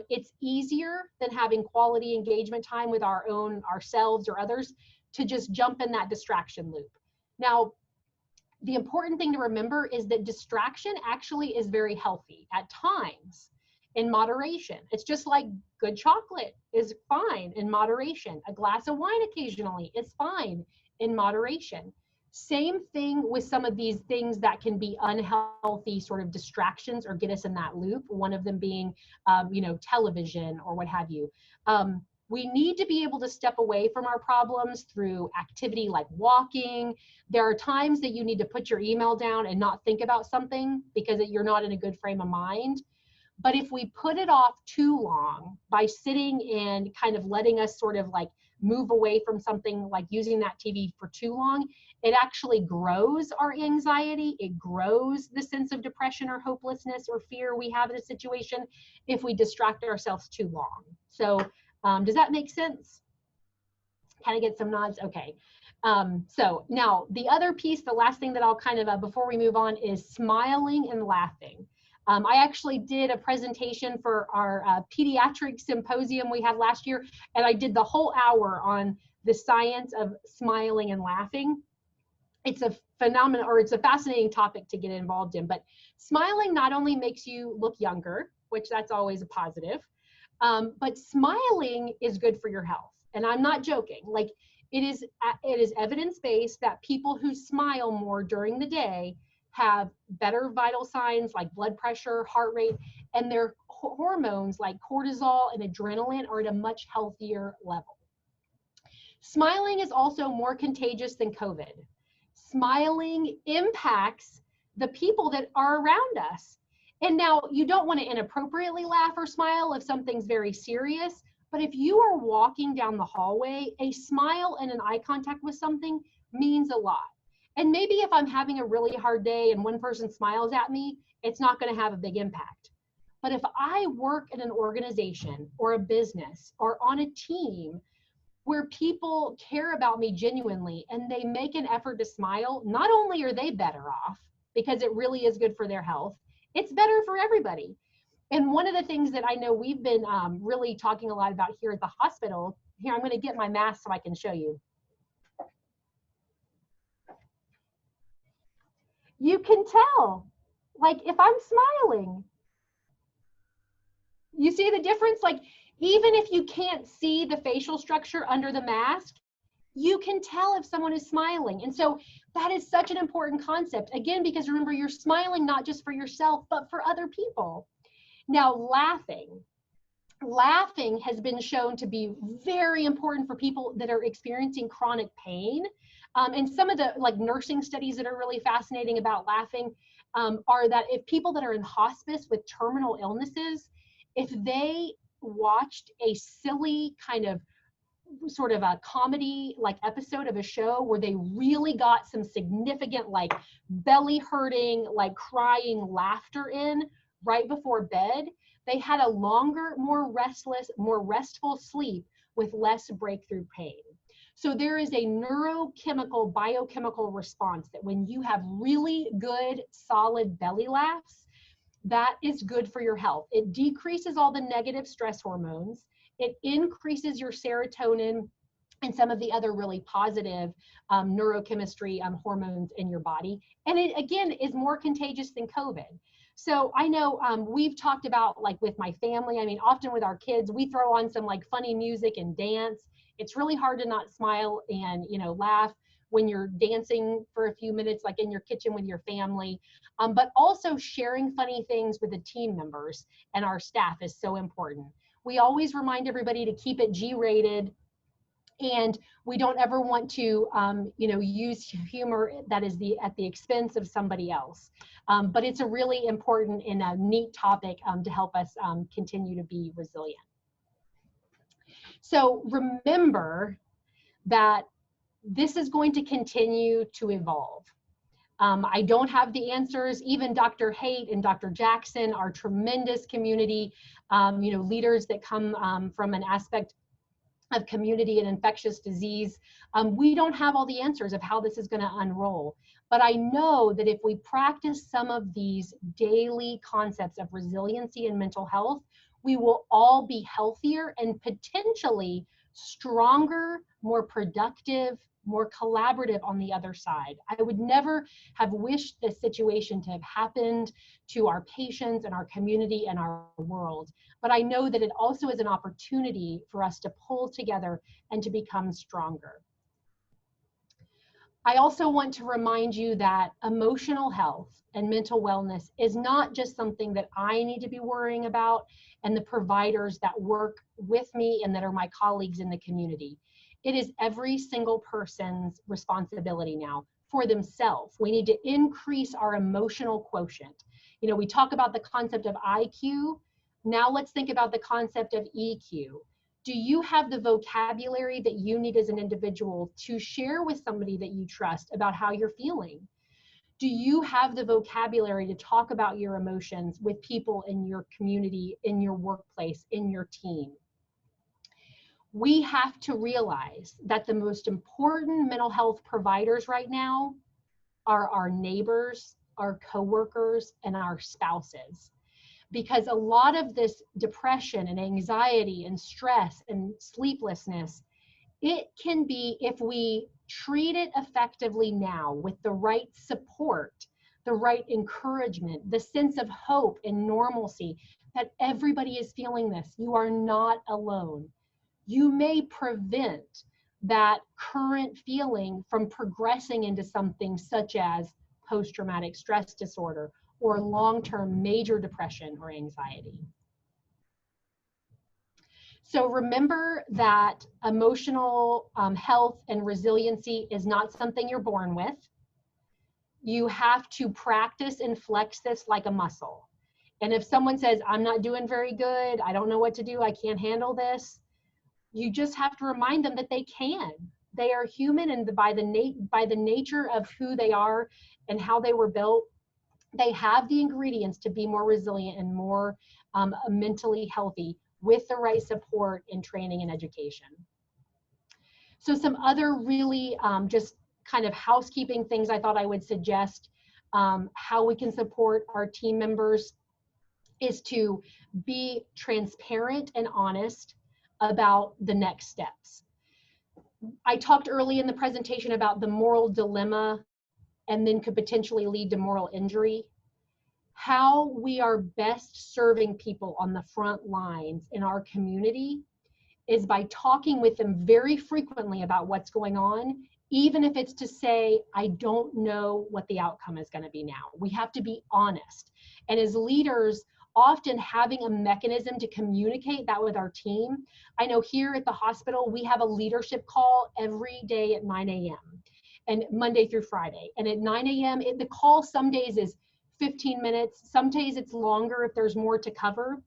It's easier than having quality engagement time with ourselves or others to just jump in that distraction loop. Now, the important thing to remember is that distraction actually is very healthy at times, in moderation. It's just like good chocolate is fine in moderation. A glass of wine occasionally is fine in moderation. Same thing with some of these things that can be unhealthy sort of distractions or get us in that loop. One of them being, television or what have you. We need to be able to step away from our problems through activity like walking. There are times that you need to put your email down and not think about something because you're not in a good frame of mind. But if we put it off too long by sitting and kind of letting us sort of like move away from something like using that TV for too long, it actually grows our anxiety. It grows the sense of depression or hopelessness or fear we have in a situation if we distract ourselves too long. So does that make sense? Kind of get some nods? Okay. So now the other piece, the last thing that I'll kind of, before we move on, is smiling and laughing. I actually did a presentation for our pediatric symposium we had last year, and I did the whole hour on the science of smiling and laughing. It's a phenomenon, or it's a fascinating topic to get involved in, but smiling not only makes you look younger, which that's always a positive, but smiling is good for your health. And I'm not joking. Like it is evidence-based that people who smile more during the day have better vital signs like blood pressure, heart rate, and their hormones like cortisol and adrenaline are at a much healthier level. Smiling is also more contagious than COVID. Smiling impacts the people that are around us. And now you don't want to inappropriately laugh or smile if something's very serious, but if you are walking down the hallway, a smile and an eye contact with something means a lot. And maybe if I'm having a really hard day and one person smiles at me, it's not going to have a big impact. But if I work in an organization or a business or on a team where people care about me genuinely and they make an effort to smile, not only are they better off because it really is good for their health, it's better for everybody. And one of the things that I know we've been really talking a lot about here at the hospital, here I'm going to get my mask so I can show you. You can tell, like if I'm smiling, you see the difference? Like even if you can't see the facial structure under the mask, you can tell if someone is smiling. And so that is such an important concept. Again, because remember, you're smiling not just for yourself, but for other people. Now, laughing has been shown to be very important for people that are experiencing chronic pain. And some of the like nursing studies that are really fascinating about laughing are that if people that are in hospice with terminal illnesses, if they watched a silly kind of sort of a comedy like episode of a show where they really got some significant like belly hurting, like crying laughter in right before bed, they had a longer, more restless, more restful sleep with less breakthrough pain. So there is a neurochemical, biochemical response that when you have really good, solid belly laughs, that is good for your health. It decreases all the negative stress hormones. It increases your serotonin and some of the other really positive neurochemistry hormones in your body. And it, again, is more contagious than COVID. So I know we've talked about, like with my family, I mean, often with our kids, we throw on some like funny music and dance. It's really hard to not smile and, you know, laugh when you're dancing for a few minutes, like in your kitchen with your family. But also sharing funny things with the team members and our staff is so important. We always remind everybody to keep it G-rated, and we don't ever want to, you know, use humor that is at the expense of somebody else. But it's a really important and a neat topic to help us continue to be resilient. So remember that this is going to continue to evolve. I don't have the answers. Even Dr. Haight and Dr. Jackson are tremendous community, you know, leaders that come from an aspect of community and infectious disease. We don't have all the answers of how this is going to unroll. But I know that if we practice some of these daily concepts of resiliency and mental health, we will all be healthier and potentially stronger, more productive, more collaborative on the other side. I would never have wished this situation to have happened to our patients and our community and our world. But I know that it also is an opportunity for us to pull together and to become stronger. I also want to remind you that emotional health and mental wellness is not just something that I need to be worrying about and the providers that work with me and that are my colleagues in the community. It is every single person's responsibility now for themselves. We need to increase our emotional quotient. You know, we talk about the concept of IQ. Now let's think about the concept of EQ. Do you have the vocabulary that you need as an individual to share with somebody that you trust about how you're feeling? Do you have the vocabulary to talk about your emotions with people in your community, in your workplace, in your team? We have to realize that the most important mental health providers right now are our neighbors, our coworkers, and our spouses. Because a lot of this depression and anxiety and stress and sleeplessness, it can be, if we treat it effectively now with the right support, the right encouragement, the sense of hope and normalcy, that everybody is feeling this. You are not alone. You may prevent that current feeling from progressing into something such as post-traumatic stress disorder or long-term major depression or anxiety. So remember that emotional health and resiliency is not something you're born with. You have to practice and flex this like a muscle. And if someone says, I'm not doing very good, I don't know what to do, I can't handle this, you just have to remind them that they can. They are human, and by the nature of who they are and how they were built, they have the ingredients to be more resilient and more mentally healthy with the right support and training and education. So some other really just kind of housekeeping things I thought I would suggest how we can support our team members is to be transparent and honest about the next steps. I talked early in the presentation about the moral dilemma and then could potentially lead to moral injury. How we are best serving people on the front lines in our community is by talking with them very frequently about what's going on, even if it's to say, I don't know what the outcome is going to be now. We have to be honest. And as leaders, often having a mechanism to communicate that with our team. I know here at the hospital, we have a leadership call every day at 9 a.m. and Monday through Friday. And at 9 a.m., the call some days is 15 minutes. Some days it's longer if there's more to cover.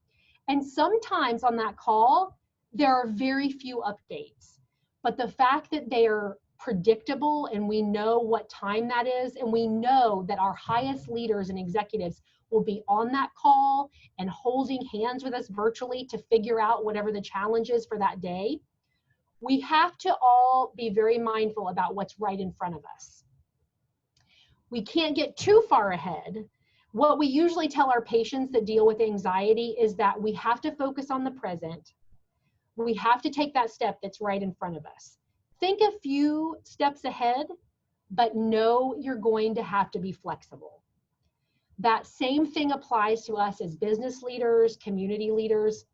And sometimes on that call, there are very few updates. But the fact that they are predictable and we know what time that is, and we know that our highest leaders and executives will be on that call and holding hands with us virtually to figure out whatever the challenge is for that day, we have to all be very mindful about what's right in front of us. We can't get too far ahead. What we usually tell our patients that deal with anxiety is that we have to focus on the present. We have to take that step that's right in front of us. Think a few steps ahead, but know you're going to have to be flexible. That same thing applies to us as business leaders, community leaders,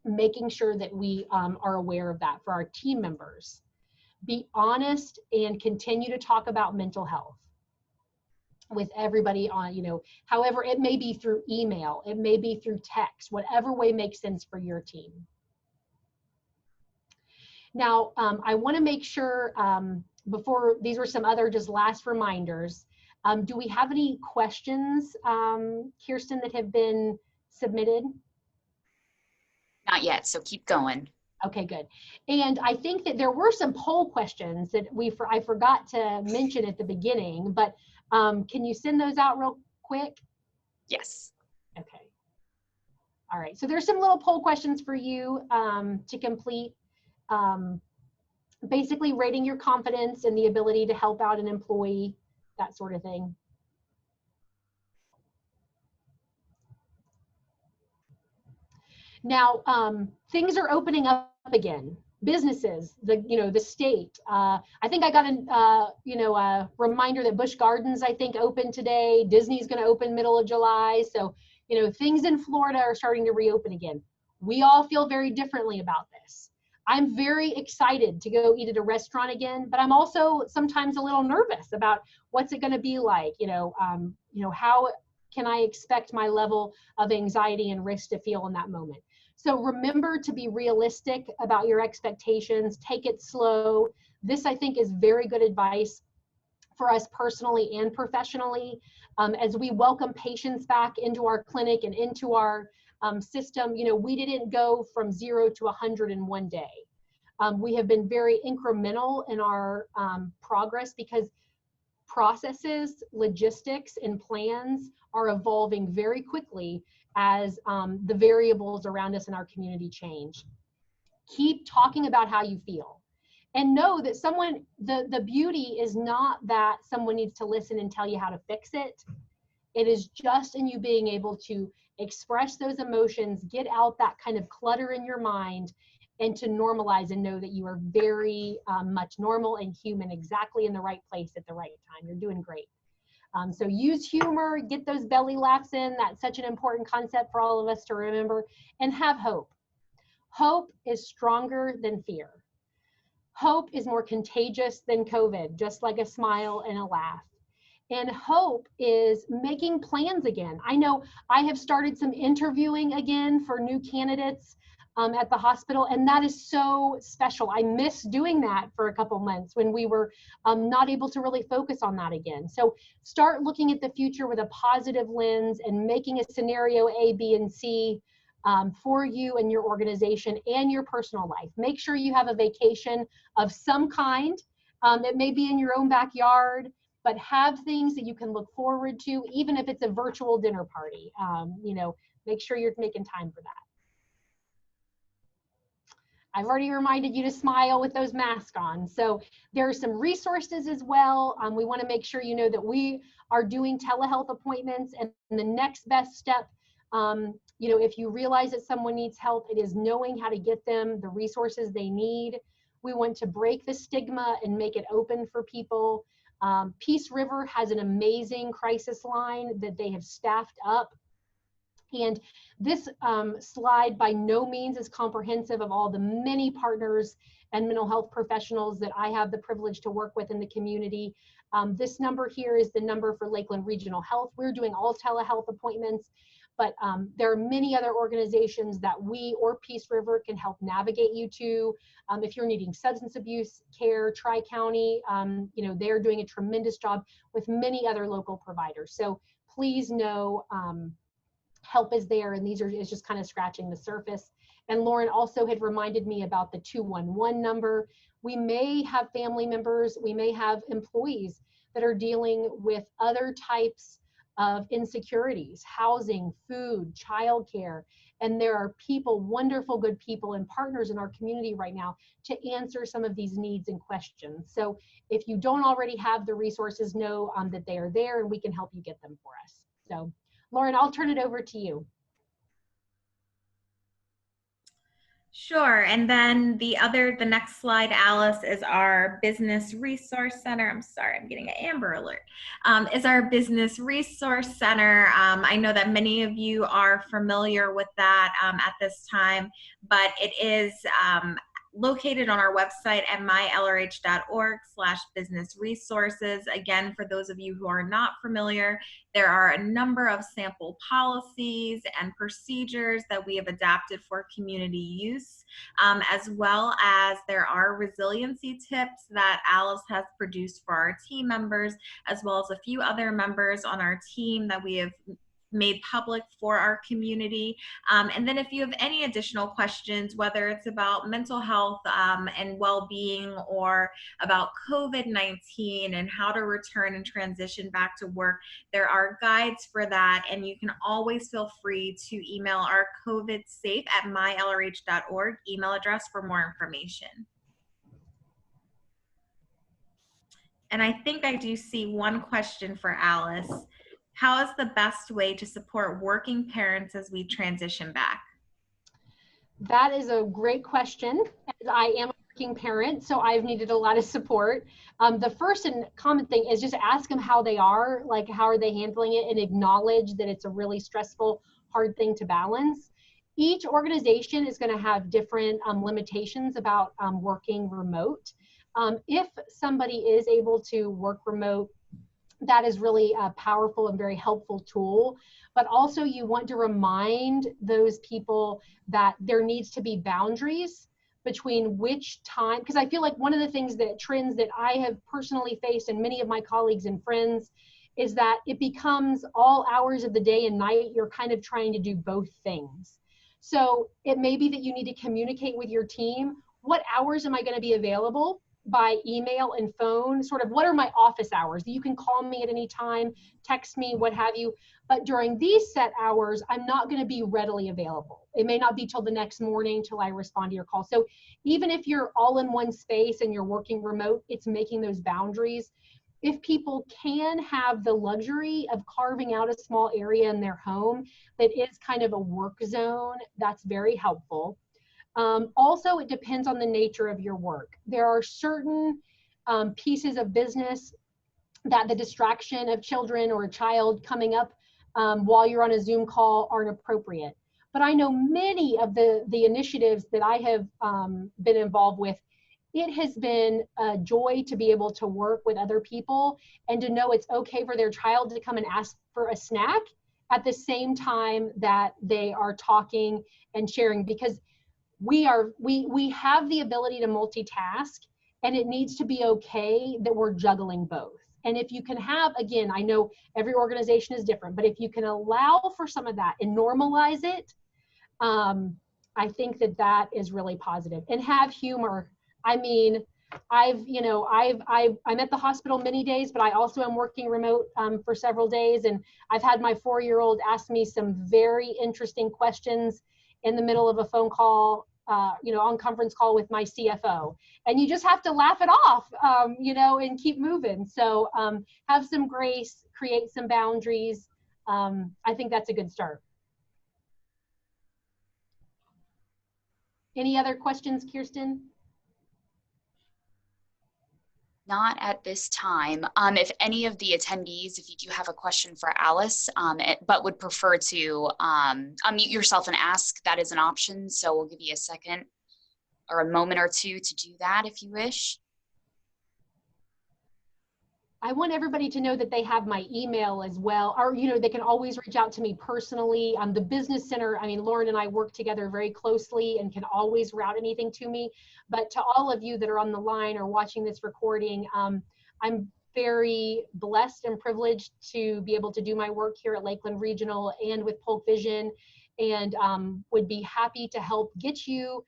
making sure that we are aware of that for our team members. Be honest and continue to talk about mental health with everybody on, however, it may be through email, it may be through text, whatever way makes sense for your team. Now, I want to make sure before, these were some other just last reminders. Do we have any questions, Kirsten, that have been submitted? Not yet, so keep going. Okay, good. And I think that there were some poll questions that I forgot to mention at the beginning, but can you send those out real quick? Yes. Okay. All right, so there's some little poll questions for you to complete. Basically rating your confidence and the ability to help out an employee, that sort of thing. Now, things are opening up again. Businesses, the state. I think I got a reminder that Busch Gardens, I think, opened today. Disney's going to open middle of July. So, things in Florida are starting to reopen again. We all feel very differently about this. I'm very excited to go eat at a restaurant again, but I'm also sometimes a little nervous about what's it going to be like. How can I expect my level of anxiety and risk to feel in that moment? So remember to be realistic about your expectations. Take it slow. This, I think, is very good advice for us personally and professionally. As we welcome patients back into our clinic and into our system, we didn't go from 0 to 100 in one day. We have been very incremental in our progress because processes, logistics, and plans are evolving very quickly as the variables around us in our community change. Keep talking about how you feel. And know that the beauty is not that someone needs to listen and tell you how to fix it. It is just in you being able to express those emotions, get out that kind of clutter in your mind, and to normalize and know that you are very much normal and human, exactly in the right place at the right time. You're doing great. So use humor, get those belly laughs in. That's such an important concept for all of us to remember. And have hope. Hope is stronger than fear. Hope is more contagious than COVID, just like a smile and a laugh. And hope is making plans again. I know I have started some interviewing again for new candidates at the hospital, and that is so special. I miss doing that for a couple months when we were not able to really focus on that again. So start looking at the future with a positive lens and making a scenario A, B, and C for you and your organization and your personal life. Make sure you have a vacation of some kind. It may be in your own backyard, but have things that you can look forward to, even if it's a virtual dinner party. Make sure you're making time for that. I've already reminded you to smile with those masks on. So there are some resources as well. We want to make sure you know that we are doing telehealth appointments, and the next best step, if you realize that someone needs help, it is knowing how to get them the resources they need. We want to break the stigma and make it open for people. Peace River has an amazing crisis line that they have staffed up. And this slide by no means is comprehensive of all the many partners and mental health professionals that I have the privilege to work with in the community. This number here is the number for Lakeland Regional Health. We're doing all telehealth appointments. but there are many other organizations that we or Peace River can help navigate you to. If you're needing substance abuse care, Tri-County, they're doing a tremendous job with many other local providers. So please know help is there, and is just kind of scratching the surface. And Lauren also had reminded me about the 211 number. We may have family members, we may have employees that are dealing with other types of insecurities, housing, food, childcare, and there are people, wonderful, good people and partners in our community right now to answer some of these needs and questions. So if you don't already have the resources, know that they are there and we can help you get them for us. So Lauren, I'll turn it over to you. Sure. And then the next slide, Alice, is our Business Resource Center. I'm sorry, I'm getting an Amber Alert. Is our Business Resource Center. I know that many of you are familiar with that at this time, but it is located on our website at mylrh.org/businessresources. Again, for those of you who are not familiar, there are a number of sample policies and procedures that we have adapted for community use, as well as there are resiliency tips that Alice has produced for our team members, as well as a few other members on our team that we have made public for our community. And then if you have any additional questions, whether it's about mental health and well-being, or about COVID-19 and how to return and transition back to work, there are guides for that, and you can always feel free to email our covidsafe@mylrh.org email address for more information. And I think I do see one question for Alice. How is the best way to support working parents as we transition back? That is a great question. As I am a working parent, so I've needed a lot of support. The first and common thing is just ask them how they are, like how are they handling it, and acknowledge that it's a really stressful, hard thing to balance. Each organization is going to have different limitations about working remote. If somebody is able to work remote, that is really a powerful and very helpful tool. But also you want to remind those people that there needs to be boundaries between which time, because I feel like one of the trends that I have personally faced, and many of my colleagues and friends, is that it becomes all hours of the day and night, you're kind of trying to do both things. So it may be that you need to communicate with your team, what hours am I going to be available by email and phone, sort of what are my office hours? You can call me at any time, text me, what have you. But during these set hours, I'm not going to be readily available. It may not be till the next morning till I respond to your call. So even if you're all in one space and you're working remote, it's making those boundaries. If people can have the luxury of carving out a small area in their home that is kind of a work zone, that's very helpful. Also, it depends on the nature of your work. There are certain pieces of business that the distraction of children or a child coming up while you're on a Zoom call aren't appropriate. But I know many of the initiatives that I have been involved with, it has been a joy to be able to work with other people and to know it's okay for their child to come and ask for a snack at the same time that they are talking and sharing, because we have the ability to multitask, and it needs to be okay that we're juggling both. And if you can have, again, I know every organization is different, but if you can allow for some of that and normalize it, I think that is really positive. And have humor. I mean, I'm at the hospital many days, but I also am working remote for several days, and I've had my 4-year-old ask me some very interesting questions in the middle of a phone call, on conference call with my CFO. And you just have to laugh it off, and keep moving. So have some grace, create some boundaries. I think that's a good start. Any other questions, Kirsten? Not at this time. If any of the attendees, if you do have a question for Alice, but would prefer to unmute yourself and ask, that is an option. So we'll give you a second or a moment or two to do that if you wish. I want everybody to know that they have my email as well, or, you know, they can always reach out to me personally. The Business Center, I mean, Lauren and I work together very closely and can always route anything to me. But to all of you that are on the line or watching this recording, I'm very blessed and privileged to be able to do my work here at Lakeland Regional and with Polk Vision, and would be happy to help get you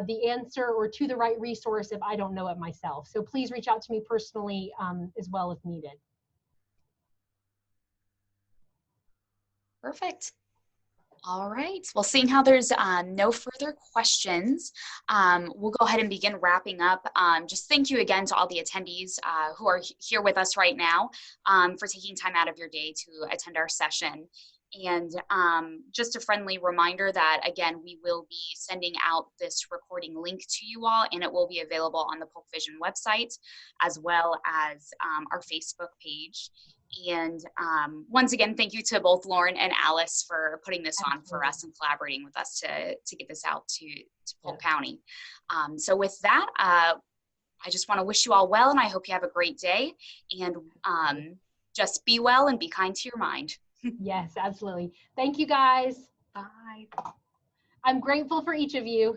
the answer or to the right resource if I don't know it myself. So please reach out to me personally as well if needed. Perfect. All right. Well, seeing how there's no further questions, we'll go ahead and begin wrapping up. Just thank you again to all the attendees who are here with us right now for taking time out of your day to attend our session. And just a friendly reminder that, again, we will be sending out this recording link to you all, and it will be available on the Polk Vision website as well as our Facebook page. And once again, thank you to both Lauren and Alice for putting this on for us and collaborating with us to get this out to Polk County. So with that, I just want to wish you all well, and I hope you have a great day. And just be well and be kind to your mind. Yes, absolutely. Thank you, guys. Bye. I'm grateful for each of you.